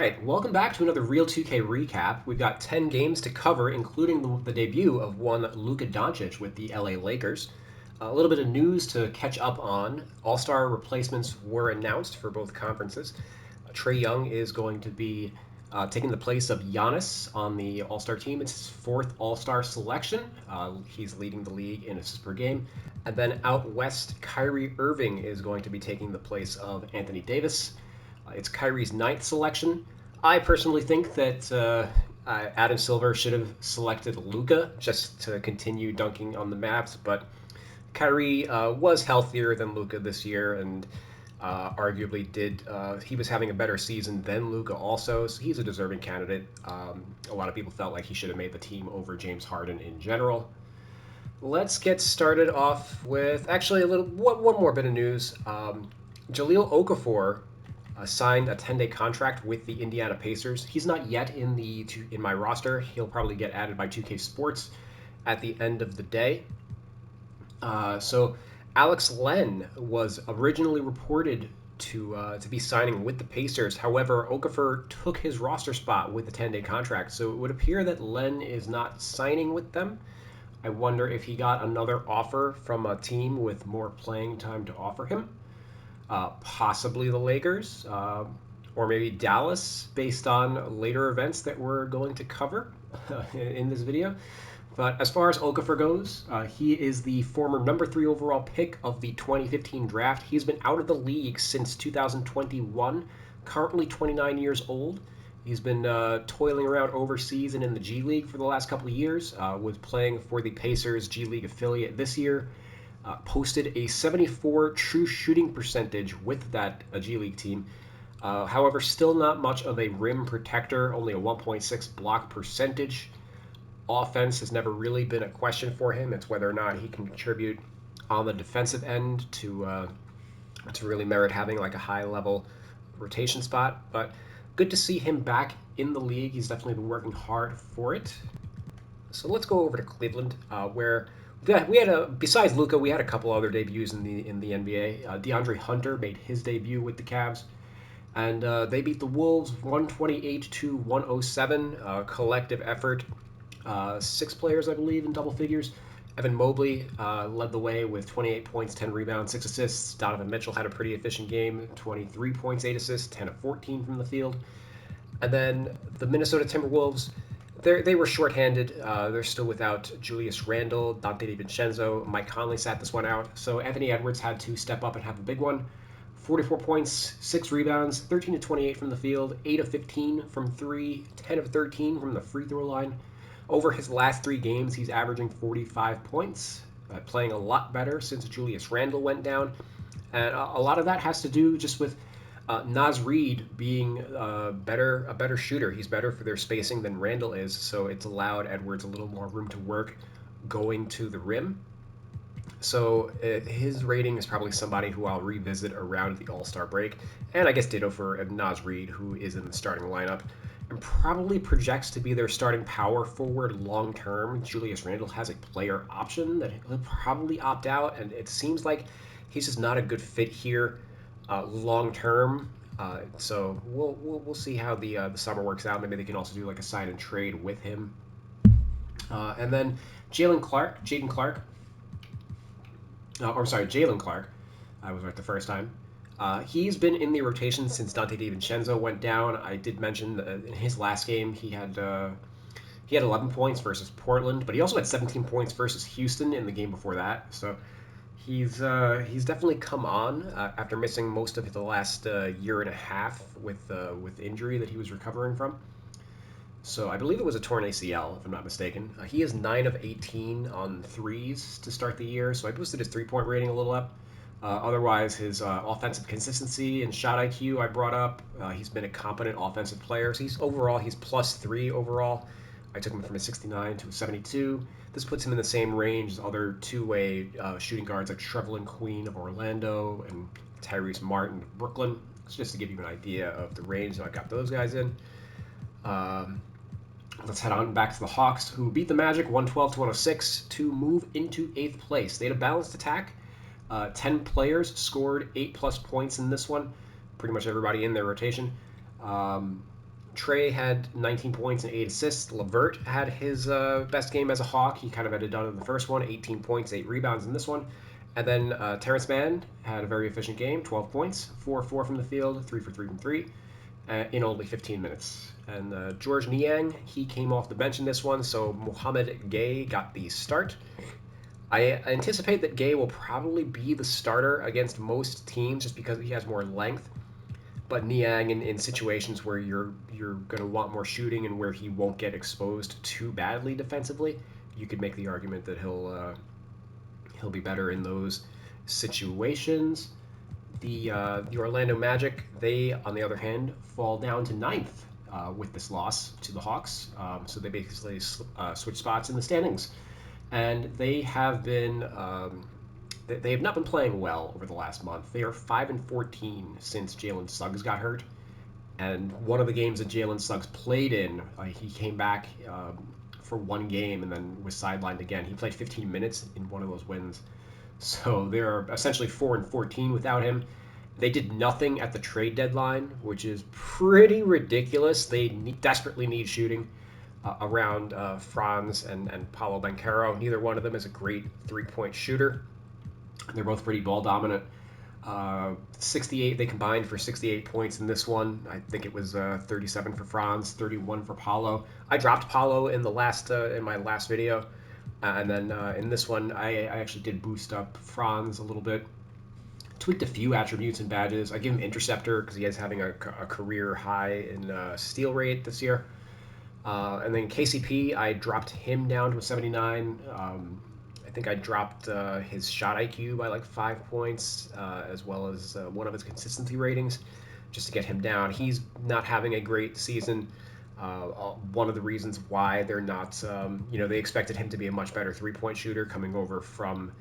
Alright, welcome back to another Real 2K recap. We've got 10 games to cover, including the debut of one Luka Doncic with the LA Lakers. A little bit of news to catch up on. All-star replacements were announced for both conferences. Trae Young is going to be taking the place of Giannis on the All-Star team. It's his fourth All-Star selection. He's leading the league in assists per game. And then out west, Kyrie Irving is going to be taking the place of Anthony Davis. It's Kyrie's ninth selection. I personally think that Adam Silver should have selected LUKA just to continue dunking on the maps, but Kyrie was healthier than LUKA this year, and arguably he was having a better season than LUKA also, so he's a deserving candidate. A lot of people felt like he should have made the team over James Harden in general. Let's get started off with actually one more bit of news. Jahlil Okafor signed a 10-day contract with the Indiana Pacers. He's not yet in my roster. He'll probably get added by 2K Sports at the end of the day. So Alex Len was originally reported to be signing with the Pacers. However, Okafor took his roster spot with the 10-day contract, so it would appear that Len is not signing with them. I wonder if he got another offer from a team with more playing time to offer him. Possibly the Lakers, or maybe Dallas, based on later events that we're going to cover in this video. But as far as Okafor goes, he is the former number 3 overall pick of the 2015 draft. He's been out of the league since 2021, currently 29 years old. He's been toiling around overseas and in the G League for the last couple of years, was playing for the Pacers G League affiliate this year. Posted a 74 true shooting percentage with that G League team. However, still not much of a rim protector, only a 1.6 block percentage. Offense has never really been a question for him. It's whether or not he can contribute on the defensive end to really merit having like a high-level rotation spot. But good to see him back in the league. He's definitely been working hard for it. So let's go over to Cleveland, where we had besides Luka, we had a couple other debuts in the NBA. DeAndre Hunter made his debut with the Cavs, and they beat the Wolves 128-107. Collective effort. 6 players, I believe, in double figures. Evan Mobley led the way with 28 points, 10 rebounds, 6 assists. Donovan Mitchell had a pretty efficient game, 23 points, 8 assists, 10 of 14 from the field. And then the Minnesota Timberwolves, they were shorthanded. They're still without Julius Randle, Dante DiVincenzo. Mike Conley sat this one out. So Anthony Edwards had to step up and have a big one. 44 points, 6 rebounds, 13 of 28 from the field, 8 of 15 from 3, 10 of 13 from the free throw line. Over his last 3 games, he's averaging 45 points, playing a lot better since Julius Randle went down. And a lot of that has to do just with Naz Reid being a better shooter. He's better for their spacing than Randle is, so it's allowed Edwards a little more room to work going to the rim. So his rating is probably somebody who I'll revisit around the All-Star break. And I guess ditto for Naz Reid, who is in the starting lineup and probably projects to be their starting power forward long term. Julius Randle has a player option that he'll probably opt out, and it seems like he's just not a good fit here long term. So we'll see how the summer works out. Maybe they can also do like a sign and trade with him. And then Jalen Clark. I was right the first time. He's been in the rotation since Dante DiVincenzo went down. I did mention that in his last game he had 11 points versus Portland, but he also had 17 points versus Houston in the game before that. So he's definitely come on after missing most of the last year and a half with injury that he was recovering from. So I believe it was a torn ACL, if I'm not mistaken. He is 9 of 18 on threes to start the year, so I boosted his three-point rating a little up. Otherwise, his offensive consistency and shot IQ I brought up. He's been a competent offensive player. So he's +3 overall. I took him from a 69 to a 72. This puts him in the same range as other two-way shooting guards like Trevelyan Queen of Orlando and Tyrese Martin of Brooklyn. It's just to give you an idea of the range that I got those guys in. Let's head on back to the Hawks, who beat the Magic 112-106 to move into 8th place. They had a balanced attack. 10 players scored 8+ points in this one. Pretty much everybody in their rotation. Trey had 19 points and 8 assists. Levert had his best game as a Hawk. He kind of had it done in the first one, 18 points, 8 rebounds in this one. And then Terrence Mann had a very efficient game, 12 points, 4-4 from the field, 3 for 3 from 3, in only 15 minutes. And George Niang, he came off the bench in this one, so Mohamed Gay got the start. I anticipate that Gay will probably be the starter against most teams just because he has more length. But Niang, in situations where you're going to want more shooting and where he won't get exposed too badly defensively, you could make the argument that he'll be better in those situations. The Orlando Magic, they, on the other hand, fall down to ninth with this loss to the Hawks. So they basically switch spots in the standings. And they have been they have not been playing well over the last month. They are 5-14 since Jalen Suggs got hurt. And one of the games that Jalen Suggs played in, he came back for one game and then was sidelined again. He played 15 minutes in one of those wins. So they're essentially 4-14 without him. They did nothing at the trade deadline, which is pretty ridiculous. They desperately need shooting around Franz and Paulo Banchero. Neither one of them is a great three-point shooter. They're both pretty ball dominant. 68, they combined for 68 points in this one. I think it was 37 for Franz, 31 for Paulo. I dropped Paulo in the last in my last video, and then in this one I actually did boost up Franz a little bit. Tweaked a few attributes and badges. I give him interceptor because he is having a career high in steal rate this year. And then KCP, I dropped him down to a 79. I think I dropped his shot IQ by like 5 points, as well as one of his consistency ratings, just to get him down. He's not having a great season. One of the reasons why they're not, they expected him to be a much better three-point shooter coming over from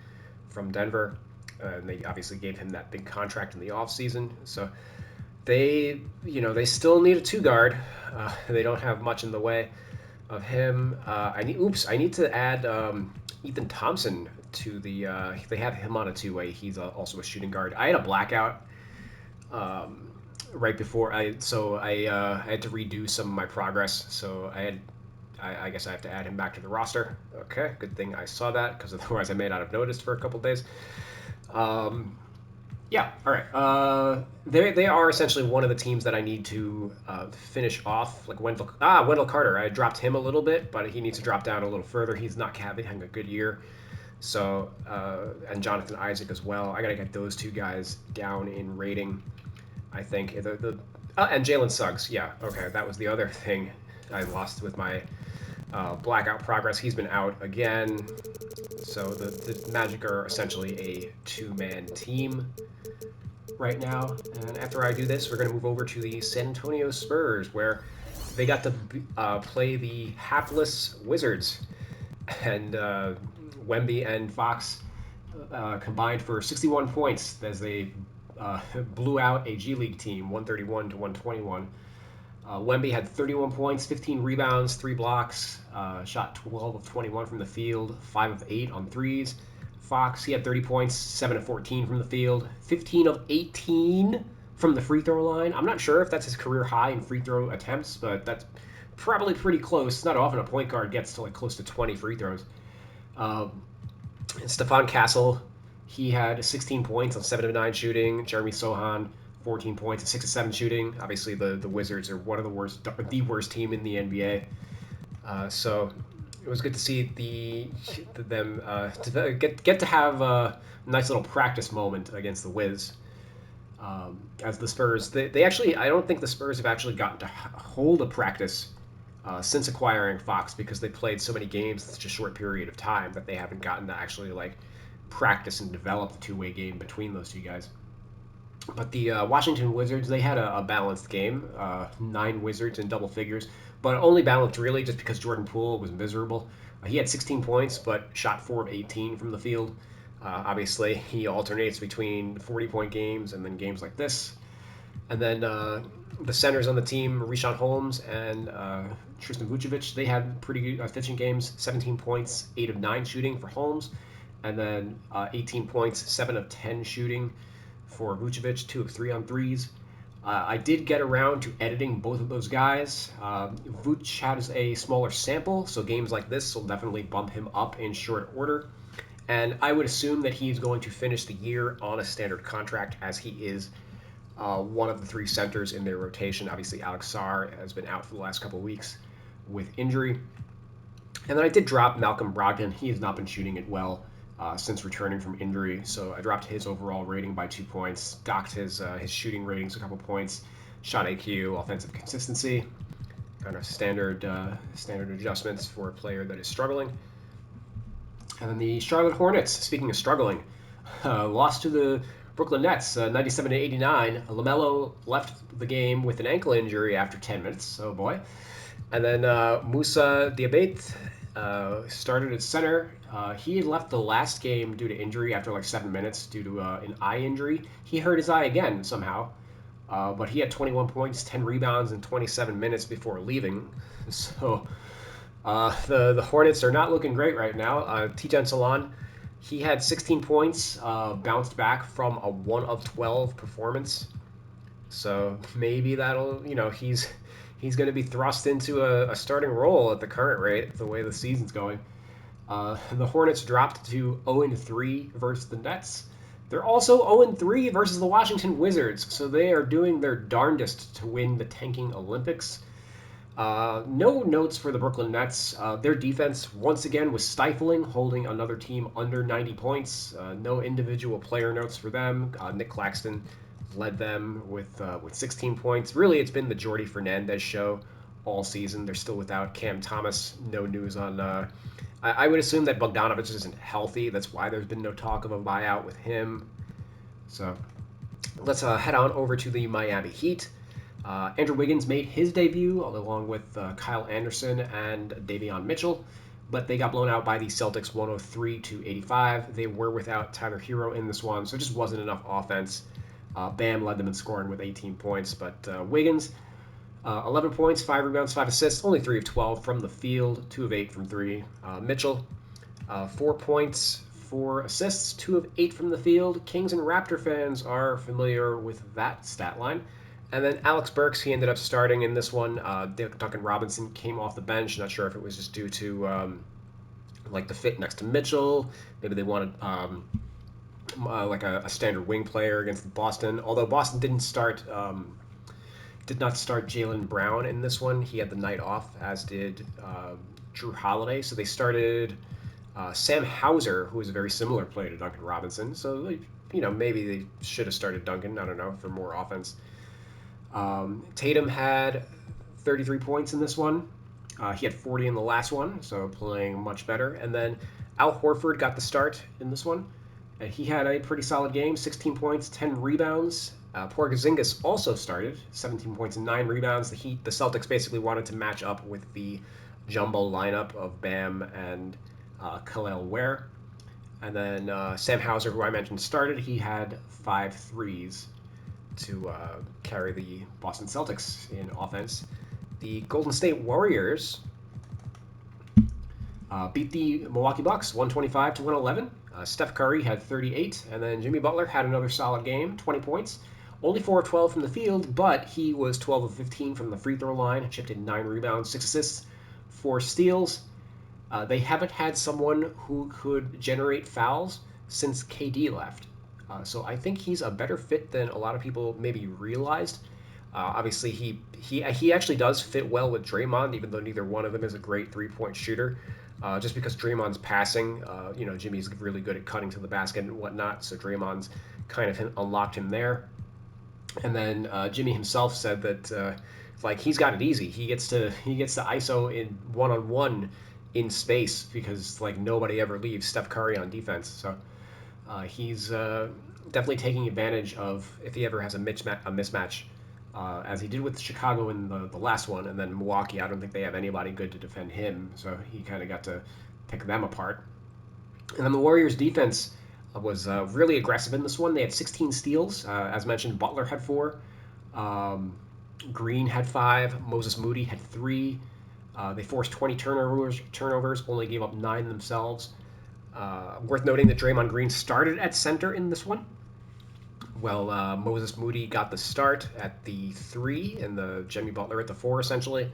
Denver. And they obviously gave him that big contract in the offseason. So they still need a two guard. They don't have much in the way of him. I need to add Ethan Thompson to the. They have him on a two-way. He's also a shooting guard. I had a blackout right before I had to redo some of my progress. So I guess I have to add him back to the roster. Okay, good thing I saw that because otherwise I may not have noticed for a couple days. Yeah, all right. They are essentially one of the teams that I need to finish off. Like Wendell Carter. I dropped him a little bit, but he needs to drop down a little further. He's not having a good year. So, and Jonathan Isaac as well. I got to get those two guys down in rating, I think. And Jalen Suggs. Yeah, okay. That was the other thing I lost with my blackout progress. He's been out again. So the Magic are essentially a two-man team right now. And after I do this, we're going to move over to the San Antonio Spurs, where they got to play the hapless Wizards. And Wemby and Fox combined for 61 points as they blew out a G League team, 131 to 121. Wemby had 31 points, 15 rebounds, 3 blocks, shot 12 of 21 from the field, 5 of 8 on threes. Fox, he had 30 points, 7 of 14 from the field, 15 of 18 from the free throw line. I'm not sure if that's his career high in free throw attempts, but that's probably pretty close. It's not often a point guard gets to like close to 20 free throws. Stephon Castle, he had 16 points on 7 of 9 shooting. Jeremy Sohan, 14 points and 6 of 7 shooting. Obviously, the Wizards are one of the worst team in the NBA. So it was good to see them get to have a nice little practice moment against the Wiz. As the Spurs, they actually, I don't think the Spurs have actually gotten to hold a practice since acquiring Fox, because they played so many games in such a short period of time that they haven't gotten to actually like practice and develop the two-way game between those two guys. But the Washington Wizards, they had a balanced game, 9 Wizards in double figures, but only balanced really just because Jordan Poole was miserable. He had 16 points, but shot 4 of 18 from the field. Obviously, he alternates between 40-point games and then games like this. And then the centers on the team, Richaun Holmes and Tristan Vucevic, they had pretty good efficient games, 17 points, 8 of 9 shooting for Holmes, and then 18 points, 7 of 10 shooting for Vucevic, 2 of 3 on threes. I did get around to editing both of those guys. Vooch has a smaller sample, so games like this will definitely bump him up in short order. And I would assume that he's going to finish the year on a standard contract, as he is one of the three centers in their rotation. Obviously, Alex Sarr has been out for the last couple of weeks with injury. And then I did drop Malcolm Brogdon. He has not been shooting it well since returning from injury, so I dropped his overall rating by 2 points, docked his shooting ratings a couple points, shot AQ, offensive consistency, kind of standard adjustments for a player that is struggling. And then the Charlotte Hornets, speaking of struggling, lost to the Brooklyn Nets, 97 to 89. LaMelo left the game with an ankle injury after 10 minutes. Oh boy. And then Musa Diabate started at center. He had left the last game due to injury after like 7 minutes due to an eye injury. He hurt his eye again somehow. But he had 21 points, 10 rebounds in 27 minutes before leaving. So the Hornets are not looking great right now. Tijan Salon, he had 16 points, bounced back from a 1 of 12 performance. So maybe that'll, he's going to be thrust into a starting role at the current rate, the way the season's going. The Hornets dropped to 0-3 versus the Nets. They're also 0-3 versus the Washington Wizards, so they are doing their darndest to win the tanking Olympics. No notes for the Brooklyn Nets. Their defense, once again, was stifling, holding another team under 90 points. No individual player notes for them. Nick Claxton led them with 16 points. Really, it's been the Jordi Fernandez show all season. They're still without Cam Thomas. No news on... I would assume that Bogdanovich isn't healthy. That's why there's been no talk of a buyout with him. So let's head on over to the Miami Heat. Andrew Wiggins made his debut along with Kyle Anderson and Davion Mitchell, but they got blown out by the Celtics 103 to 85. They were without Tyler Hero in this one, so it just wasn't enough offense. Bam led them in scoring with 18 points, but Wiggins, 11 points, 5 rebounds, 5 assists, only 3 of 12 from the field, 2 of 8 from 3. Mitchell, 4 points, 4 assists, 2 of 8 from the field. Kings and Raptor fans are familiar with that stat line. And then Alex Burks, he ended up starting in this one. Duncan Robinson came off the bench. Not sure if it was just due to like the fit next to Mitchell. Maybe they wanted like a standard wing player against Boston. Although Boston did not start Jaylen Brown in this one. He had the night off, as did Drew Holiday. So they started Sam Hauser, who was a very similar player to Duncan Robinson. So maybe they should have started Duncan. I don't know, for more offense. Tatum had 33 points in this one. He had 40 in the last one, so playing much better. And then Al Horford got the start in this one. He had a pretty solid game, 16 points, 10 rebounds. Porzingis also started, 17 points and 9 rebounds. The Celtics basically wanted to match up with the jumbo lineup of Bam and Khalil Ware. And then Sam Hauser, who I mentioned, started. He had 5 threes to carry the Boston Celtics in offense. The Golden State Warriors beat the Milwaukee Bucks 125 to 111. Steph Curry had 38, and then Jimmy Butler had another solid game, 20 points. Only 4 of 12 from the field, but he was 12 of 15 from the free throw line, chipped in 9 rebounds, 6 assists, 4 steals. They haven't had someone who could generate fouls since KD left. So I think he's a better fit than a lot of people maybe realized. Obviously, he actually does fit well with Draymond, even though neither one of them is a great three-point shooter. Just because Draymond's passing, Jimmy's really good at cutting to the basket and whatnot, so Draymond's kind of unlocked him there. And then Jimmy himself said that he's got it easy. He gets to ISO in one-on-one in space because nobody ever leaves Steph Curry on defense. So he's definitely taking advantage of if he ever has a mismatch, as he did with Chicago in the last one, and then Milwaukee. I don't think they have anybody good to defend him, so he kind of got to pick them apart. And then the Warriors' defense was really aggressive in this one. They had 16 steals. As mentioned, Butler had 4. Green had 5. Moses Moody had 3. They forced 20 turnovers, only gave up 9 themselves. Worth noting that Draymond Green started at center in this one, Well, Moses Moody got the start at the 3 and the Jimmy Butler at the 4, essentially.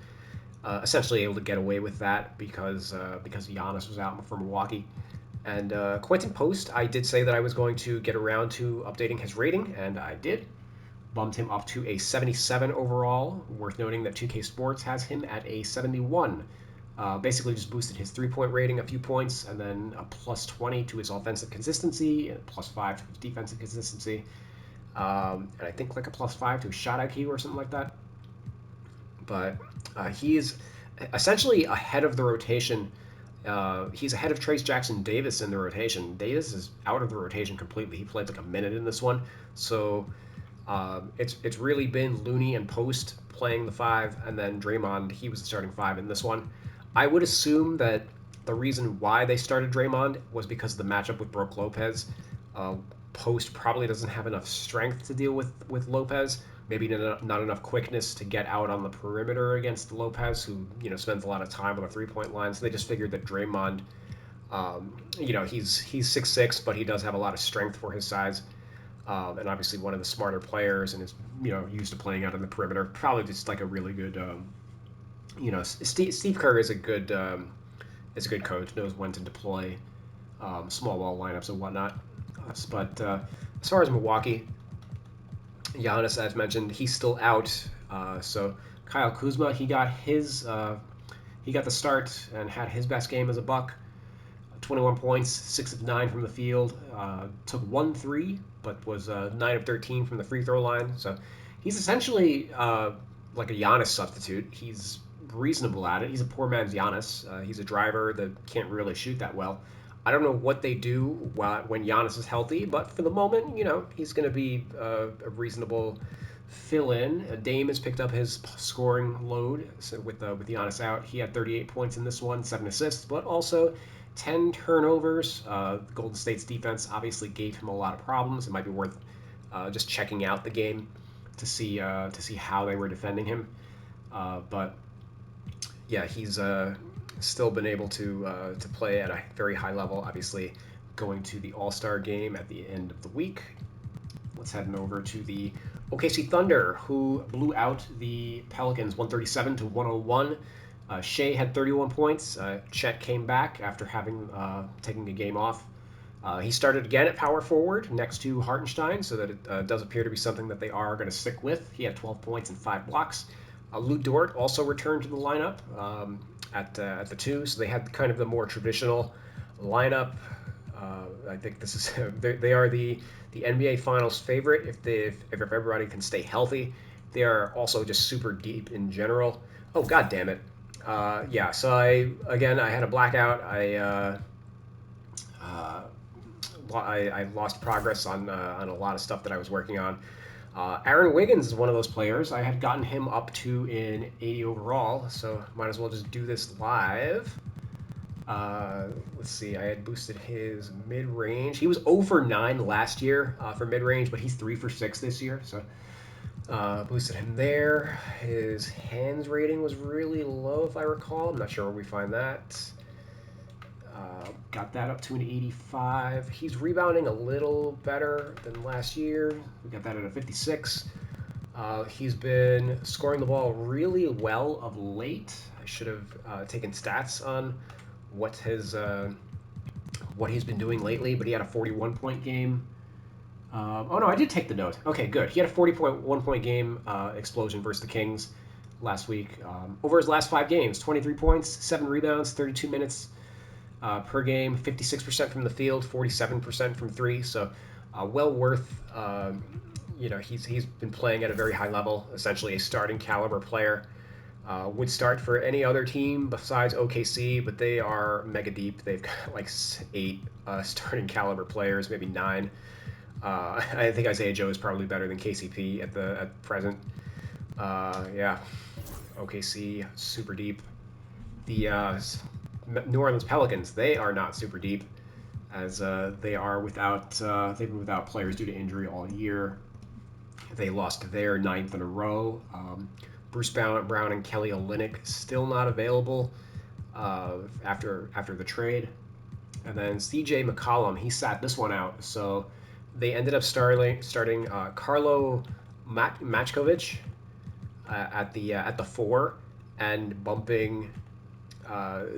Essentially able to get away with that because Giannis was out for Milwaukee. And Quentin Post, I did say that I was going to get around to updating his rating, and I did. Bumped him up to a 77 overall. Worth noting that 2K Sports has him at a 71. Basically, just boosted his 3-point rating a few points, and then a plus 20 to his offensive consistency, and a plus 5 to his defensive consistency, and I think like a plus 5 to his shot IQ or something like that. But he's essentially ahead of the rotation. He's ahead of Trace Jackson Davis in the rotation. Davis is out of the rotation completely. He played like a minute in this one, so it's really been Looney and Post playing the 5, and then Draymond. He was the starting 5 in this one. I would assume that the reason why they started Draymond was because of the matchup with Brook Lopez. Uh, Post probably doesn't have enough strength to deal with Lopez. Maybe not enough quickness to get out on the perimeter against Lopez, who spends a lot of time on the 3-point line. So they just figured that Draymond, he's 6'6", but he does have a lot of strength for his size, and obviously one of the smarter players, and is used to playing out on the perimeter. Probably just like a really good, Steve Kerr is a good coach, knows when to deploy small ball lineups and whatnot. But as far as Milwaukee, Giannis, as mentioned, he's still out. So Kyle Kuzma, he got the start and had his best game as a Buck. 21 points, 6 of 9 from the field. Took 1 3, but was 9 of 13 from the free throw line. So he's essentially like a Giannis substitute. He's reasonable at it. He's a poor man's Giannis. He's a driver that can't really shoot that well. I don't know what they do when Giannis is healthy, but for the moment, he's going to be a reasonable fill-in. Dame has picked up his scoring load, so with Giannis out. He had 38 points in this one, 7 assists, but also 10 turnovers. Golden State's defense obviously gave him a lot of problems. It might be worth just checking out the game to see how they were defending him. But yeah, he's still been able to play at a very high level. Obviously, going to the All-Star game at the end of the week. Let's head over to the OKC Thunder, who blew out the Pelicans 137 to 101. Shea had 31 points. Chet came back after having taking a game off. He started again at power forward next to Hartenstein, so that it does appear to be something that they are going to stick with. He had 12 points and 5 blocks. Lou Dort also returned to the lineup at the 2, so they had kind of the more traditional lineup. I think this is they are the NBA Finals favorite if everybody can stay healthy. They are also just super deep in general. Oh, god damn it. Yeah, so I had a blackout. I lost progress on a lot of stuff that I was working on. Aaron Wiggins is one of those players. I had gotten him up to an 80 overall, so might as well just do this live. Let's see, I had boosted his mid-range. He was 0 for 9 last year for mid-range, but he's 3 for 6 this year, so boosted him there. His hands rating was really low, if I recall. I'm not sure where we find that. Got that up to an 85. He's rebounding a little better than last year. We got that at a 56. He's been scoring the ball really well of late. I should have taken stats on what he's been doing lately, but he had a 41-point game. Oh no, I did take the note. Okay, good. He had a 40.1-point game explosion versus the Kings last week. Over his last 5 games, 23 points, 7 rebounds, 32 minutes per game, 56% from the field, 47% from 3. So well worth. He's been playing at a very high level, essentially a starting caliber player. Would start for any other team besides OKC, but they are mega deep. They've got like 8 starting caliber players, maybe 9. I think Isaiah Joe is probably better than KCP at present. Yeah, OKC super deep. The New Orleans Pelicans, they are not super deep, as they are they've been without players due to injury all year. They lost their 9th in a row. Bruce Brown and Kelly Olynyk still not available after the trade. And then CJ McCollum, he sat this one out. So They ended up starting Carlo Machkovic at the 4 and bumping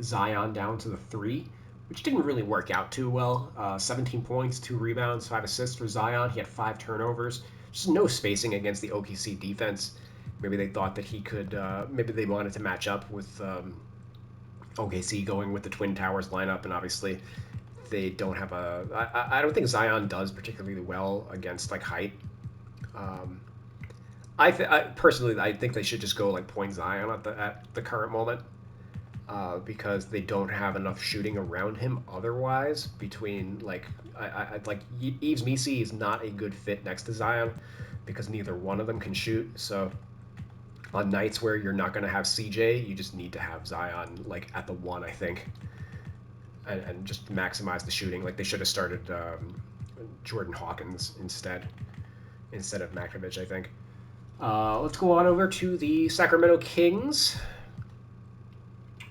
Zion down to the 3, which didn't really work out too well. 17 points, 2 rebounds, 5 assists for Zion. He had 5 turnovers. Just no spacing against the OKC defense. Maybe they thought that he could. Maybe they wanted to match up with OKC going with the Twin Towers lineup, and obviously they don't have a. I don't think Zion does particularly well against like height. Um, I personally I think they should just go like point Zion at the current moment. Because they don't have enough shooting around him otherwise. Between like, like Yves Missi is not a good fit next to Zion because neither one of them can shoot. So on nights where you're not going to have CJ, you just need to have Zion like at the 1, I think, and just maximize the shooting. Like they should have started Jordan Hawkins instead of Makovich, I think. Let's go on over to the Sacramento Kings.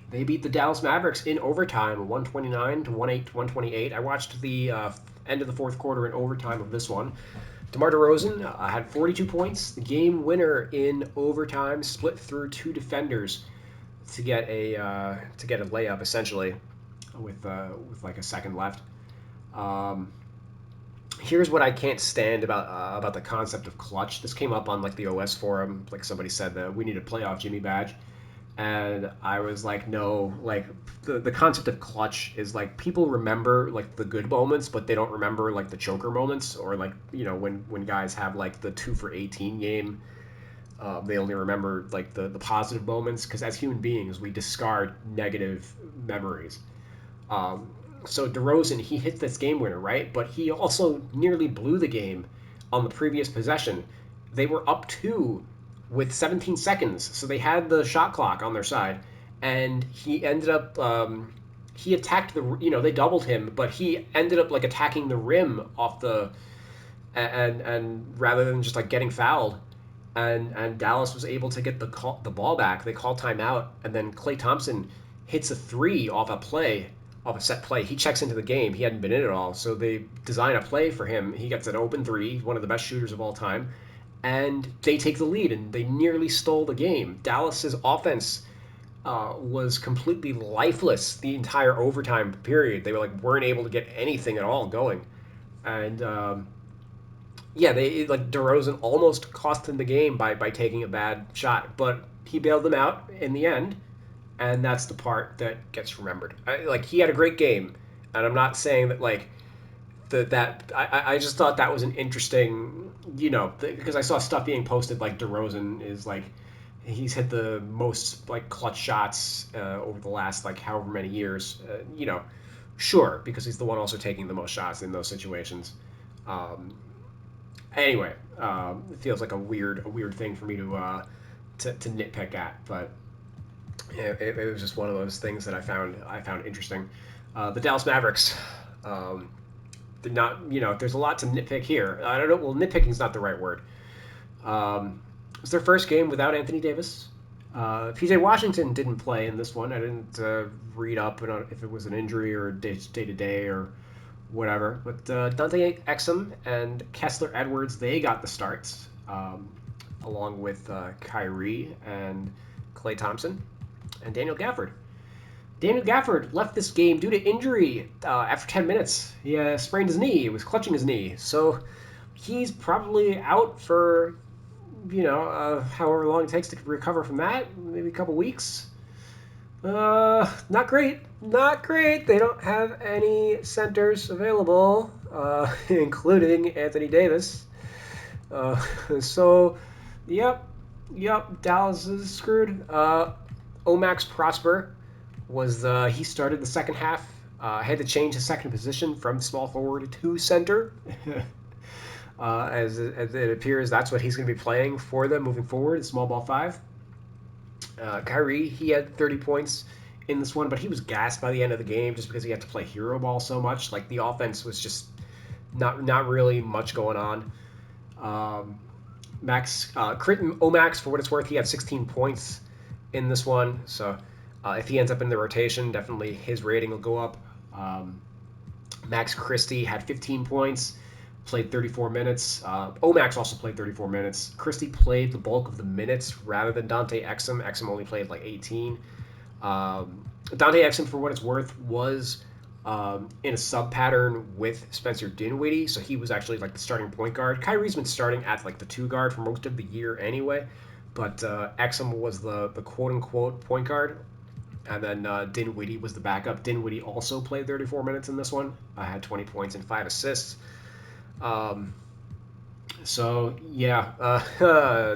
They beat the Dallas Mavericks in overtime, 129 to 128. I watched the end of the fourth quarter in overtime of this one. DeMar DeRozan had 42 points. The game winner in overtime, split through 2 defenders to get a layup essentially, with like a second left. Here's what I can't stand about the concept of clutch. This came up on like the OS forum. Like somebody said that we need a playoff Jimmy badge. And I was like, no, like the concept of clutch is like people remember like the good moments, but they don't remember like the choker moments, or like, you know, when guys have like the 2 for 18 game, they only remember like the positive moments, because as human beings we discard negative memories. So DeRozan, he hit this game winner, right? But he also nearly blew the game on the previous possession. They were up 2 with 17 seconds, so they had the shot clock on their side, and he ended up he attacked they doubled him, but he ended up like attacking the rim off the and rather than just like getting fouled, and Dallas was able to get the ball back. They called timeout, and then Klay Thompson hits a 3 off a set play. He checks into the game. He hadn't been in at all, so they design a play for him. He gets an open 3, one of the best shooters of all time, and they take the lead, and they nearly stole the game. Dallas's offense was completely lifeless the entire overtime period. They weren't able to get anything at all going, and yeah, they like DeRozan almost cost them the game by taking a bad shot, but he bailed them out in the end, and that's the part that gets remembered. He had a great game, and I'm not saying that like I just thought that was an interesting, because I saw stuff being posted like DeRozan is like he's hit the most like clutch shots over the last like however many years. Sure, because he's the one also taking the most shots in those situations. Anyway, it feels like a weird thing for me to nitpick at, but it was just one of those things that I found interesting. The Dallas Mavericks. Did not, there's a lot to nitpick here. I don't know. Well, nitpicking is not the right word. It was their first game without Anthony Davis. PJ Washington didn't play in this one. I didn't read up if it was an injury or day to day or whatever. But Dante Exum and Kessler Edwards, they got the starts, along with Kyrie and Klay Thompson and Daniel Gafford. Daniel Gafford left this game due to injury after 10 minutes. He sprained his knee. He was clutching his knee. So he's probably out for, however long it takes to recover from that. Maybe a couple weeks. Not great. Not great. They don't have any centers available, including Anthony Davis. So, yep. Dallas is screwed. Omax Prosper he started the second half. Had to change his second position from small forward to center. As it appears, that's what he's going to be playing for them moving forward, small ball 5. Kyrie, he had 30 points in this one, but he was gassed by the end of the game just because he had to play hero ball so much. Like, the offense was just not really much going on. Omax, for what it's worth, he had 16 points in this one, so if he ends up in the rotation, definitely his rating will go up. Max Christie had 15 points. played 34 minutes. Omax also played 34 minutes. Christie played the bulk of the minutes rather than Dante Exum. Exum only played like 18. Dante Exum, for what it's worth, was in a sub pattern with Spencer Dinwiddie, so he was actually like the starting point guard. Kyrie's been starting at like the 2 guard for most of the year anyway, but Exum was the quote unquote point guard, and then Dinwiddie was the backup. Dinwiddie also played 34 minutes in this one. Had 20 points and 5 assists. So yeah,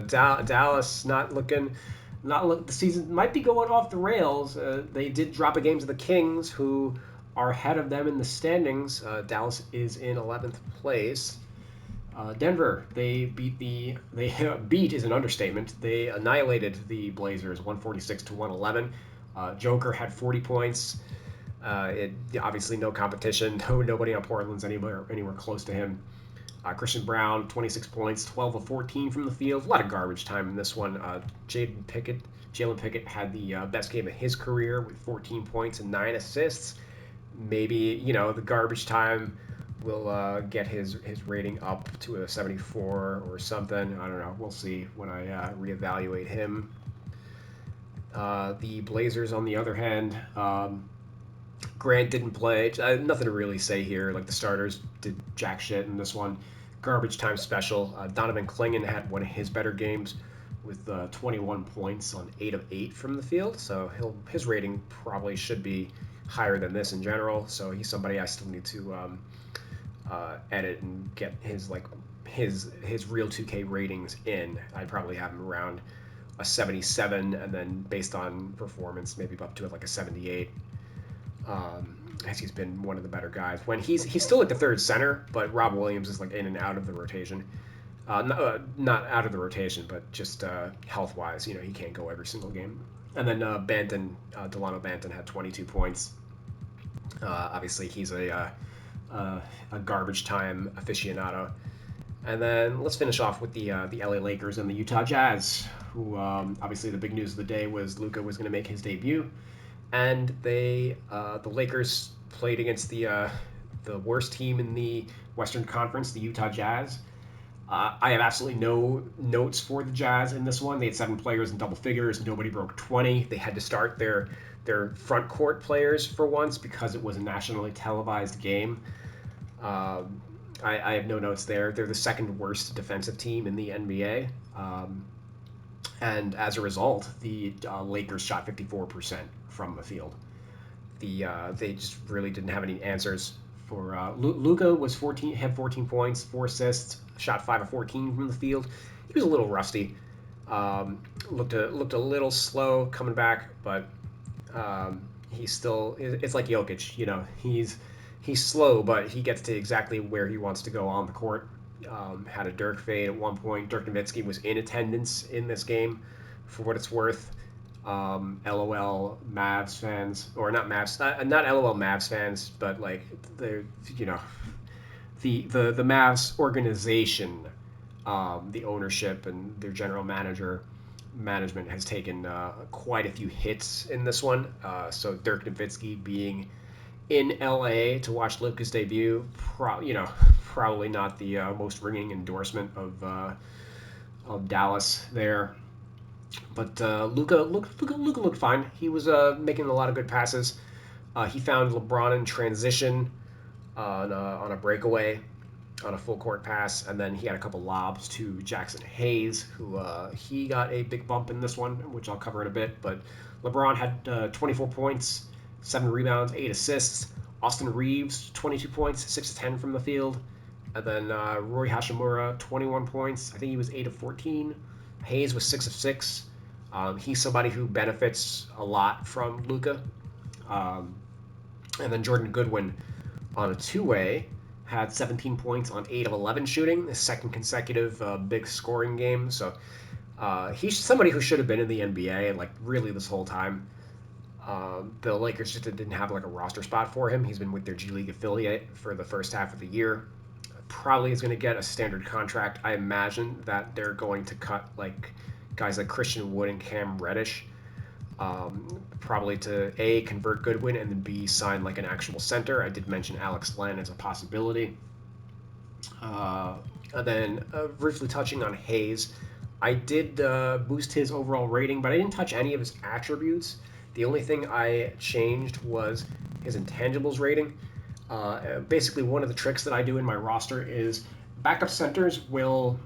Dallas not looking, not look. The season might be going off the rails. They did drop a game to the Kings, who are ahead of them in the standings. Dallas is in 11th place. Denver, they beat beat is an understatement. They annihilated the Blazers 146 to 111. Joker had 40 points. Obviously no competition. Nobody on Portland's anywhere close to him. Christian Brown, 26 points, 12 of 14 from the field. A lot of garbage time in this one. Jalen Pickett had the best game of his career with 14 points and 9 assists. Maybe, the garbage time will get his rating up to a 74 or something. I don't know. We'll see when I reevaluate him. The Blazers, on the other hand, Grant didn't play. Nothing to really say here. Like, the starters did jack shit in this one. Garbage time special. Donovan Clingan had one of his better games with 21 points on 8 of 8 from the field. So his rating probably should be higher than this in general. So he's somebody I still need to edit and get his real 2K ratings in. I'd probably have him around a 77, and then based on performance, maybe up to like a 78. As he's been one of the better guys. When he's still like the third center, but Rob Williams is like in and out of the rotation. Not out of the rotation, but just health wise, he can't go every single game. And then Delano Banton had 22 points. Obviously, he's a garbage time aficionado. And then let's finish off with the LA Lakers and the Utah Jazz, who obviously the big news of the day was Luka was going to make his debut. And the Lakers played against the worst team in the Western Conference, the Utah Jazz. I have absolutely no notes for the Jazz in this one. They had 7 players in double figures. Nobody broke 20. They had to start their front court players for once because it was a nationally televised game. I have no notes there. They're the second worst defensive team in the NBA. And as a result, the Lakers shot 54% from the field. They just really didn't have any answers for Luka had 14 points, 4 assists, shot 5 of 14 from the field. He was a little rusty. Looked a little slow coming back, but he's still. It's like Jokic, he's slow, but he gets to exactly where he wants to go on the court. Had a Dirk fade at one point. Dirk Nowitzki was in attendance in this game, for what it's worth. LOL Mavs fans, or not Mavs, not LOL Mavs fans, but like the Mavs organization, the ownership and their general management has taken quite a few hits in this one. So Dirk Nowitzki being in LA to watch Luka's debut, probably not the most ringing endorsement of Dallas there. But Luka looked fine. He was making a lot of good passes. He found LeBron in transition on a breakaway, on a full court pass, and then he had a couple lobs to Jackson Hayes, who he got a big bump in this one, which I'll cover in a bit. But LeBron had 24 points, 7 rebounds, 8 assists. Austin Reeves, 22 points, 6 of 10 from the field. And then Roy Hashimura, 21 points. I think he was 8 of 14. Hayes was 6 of 6. He's somebody who benefits a lot from Luka. And then Jordan Goodwin on a two-way had 17 points on 8 of 11 shooting, his second consecutive big scoring game. So he's somebody who should have been in the NBA like really this whole time. The Lakers just didn't have like a roster spot for him. He's been with their G League affiliate for the first half of the year. Probably is going to get a standard contract. I imagine that they're going to cut like guys like Christian Wood and Cam Reddish, probably to A, convert Goodwin, and then B, sign like an actual center. I did mention Alex Len as a possibility. Uh, and then briefly touching on Hayes, I did boost his overall rating, but I didn't touch any of his attributes. The only thing I changed was his intangibles rating. Basically, one of the tricks that I do in my roster is backup centers will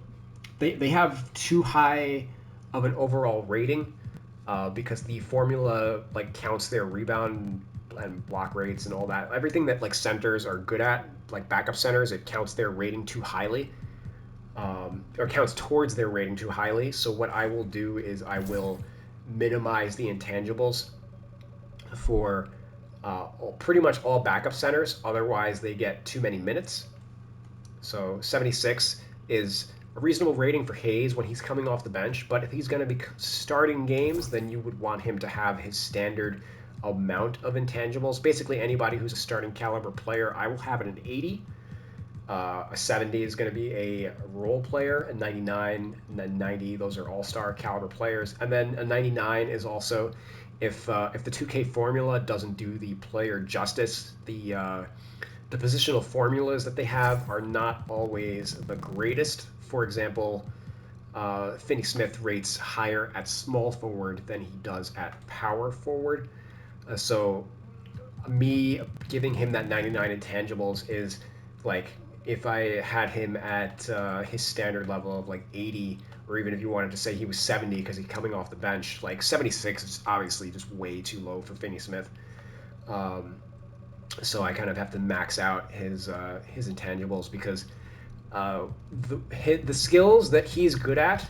they have too high of an overall rating because the formula like counts their rebound and block rates and all that. Everything that like centers are good at, like backup centers, it counts their rating too highly, or counts towards their rating too highly. So what I will do is I will minimize the intangibles for pretty much all backup centers. Otherwise, they get too many minutes. So 76 is a reasonable rating for Hayes when he's coming off the bench. But if he's going to be starting games, then you would want him to have his standard amount of intangibles. Basically, anybody who's a starting caliber player, I will have it an 80. A 70 is going to be a role player, a 99, and then 90. Those are all-star caliber players, and then a 99 is also if the 2K formula doesn't do the player justice. The positional formulas that they have are not always the greatest. For example, Finney Smith rates higher at small forward than he does at power forward. So me giving him that 99 intangibles is like if I had him at his standard level of like 80, or even if you wanted to say he was 70 because he's coming off the bench, like 76 is obviously just way too low for Finney Smith. Um, so I kind of have to max out his intangibles because the skills that he's good at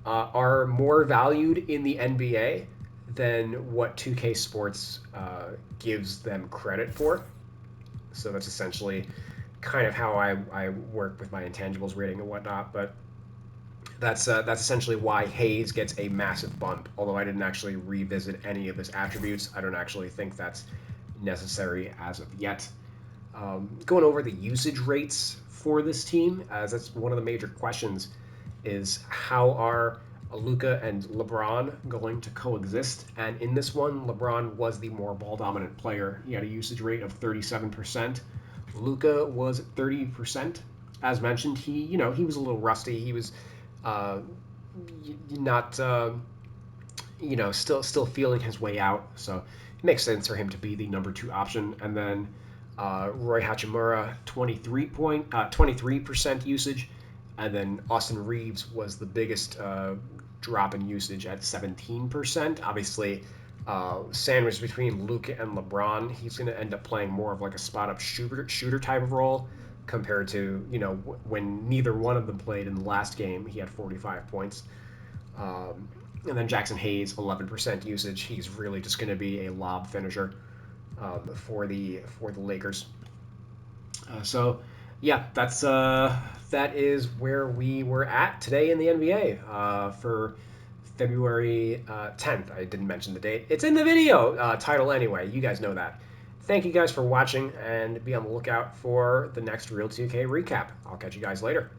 are more valued in the NBA than what 2K Sports gives them credit for. So that's essentially kind of how I work with my intangibles rating and whatnot. But that's essentially why Hayes gets a massive bump. Although I didn't actually revisit any of his attributes, I don't actually think that's necessary as of yet. Going over the usage rates for this team, as that's one of the major questions, is how are LUKA and LeBron going to coexist? And in this one, LeBron was the more ball dominant player. He had a usage rate of 37%. LUKA was 30%. As mentioned, he was a little rusty. He was uh, not still feeling his way out. So it makes sense for him to be the number two option. And then Roy Hachimura, 23% usage, and then Austin Reeves was the biggest drop in usage at 17%. Obviously, sandwiched between Luka and LeBron, he's going to end up playing more of like a spot up shooter type of role compared to when neither one of them played in the last game. He had 45 points. And then Jackson Hayes, 11% usage. He's really just going to be a lob finisher for the Lakers. So, yeah, that is where we were at today in the NBA for February 10th. I didn't mention the date. It's in the video title anyway. You guys know that. Thank you guys for watching, and be on the lookout for the next Real 2K recap. I'll catch you guys later.